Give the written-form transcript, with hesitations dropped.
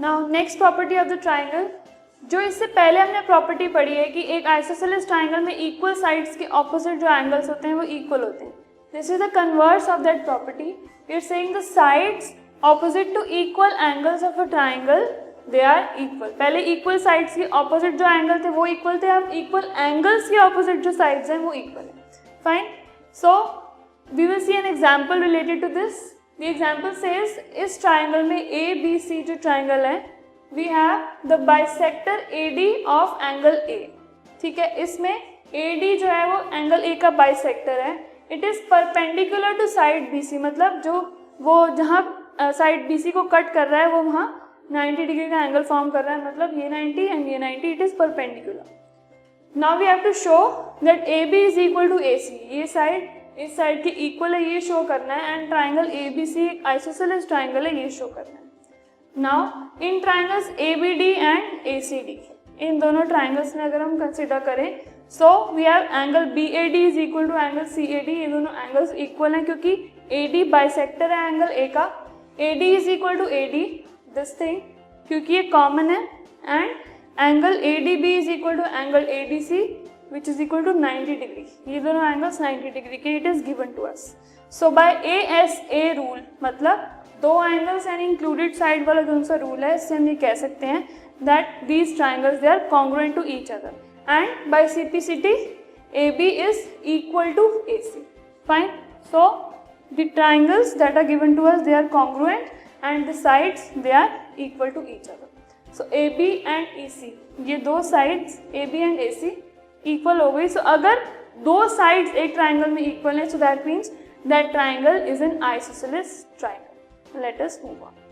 Now next property of the triangle, जो इससे पहले हमने प्रॉपर्टी पढ़ी है कि एक आइसोसेलेस ट्राइंगल में इक्वल साइड्स के ऑपोजिट जो एंगल्स होते हैं वो इक्वल होते हैं. This is the converse of that property. We are saying the sides opposite to equal angles of a triangle they are equal. पहले इक्वल साइड्स के ऑपोजिट जो एंगल थे वो इक्वल थे, अब इक्वल एंगल्स के ऑपोजिट जो साइड्स हैं वो इक्वल है. Fine. So we will see an example related to this. The example says इस ट्राइंगल में ए बी सी जो ट्राइंगल है we have the bisector A D of angle A. ठीक है, इसमें ए डी जो है वो एंगल ए का बाइसेक्टर है. It is perpendicular to side B C, मतलब जो वो जहाँ साइड बी सी को कट कर रहा है वो वहाँ 90 डिग्री का एंगल फॉर्म कर रहा है, मतलब ये 90 एंड ये 90, it is perpendicular. Now we have to show that A B is equal to A C. ये साइड इस साइड के इक्वल है, ये शो करना है. And triangle A B C एक आइसोसेलेस ट्राइंगल है, ये शो करना है. Now in triangles A B D and A C D, इन दोनों ट्राइंगल्स में अगर हम कंसिडर करें so we have angle B A D is equal to angle C A D. ये दोनों एंगल्स इक्वल हैं क्योंकि ए डी बाइसेक्टर है एंगल ए का. A D is equal to A D, this thing, क्योंकि ये common है. And angle A D B is equal to angle A D C which is equal to 90 degree. ये दोनों angles 90 degree के, it is given to us. So by A S A rule, मतलब दो angles and included side वाला जो सा rule है, इससे हम ये कह सकते हैं that these triangles they are congruent to each other. And by simplicity A B is equal to A C. Fine. So the triangles that are given to us they are congruent and the sides they are equal to each other. So A B and E C, ये दो sides A B and A C equal हो गई. सो अगर दो sides एक triangle में equal है, so that means that triangle is an isosceles triangle. Let us move on.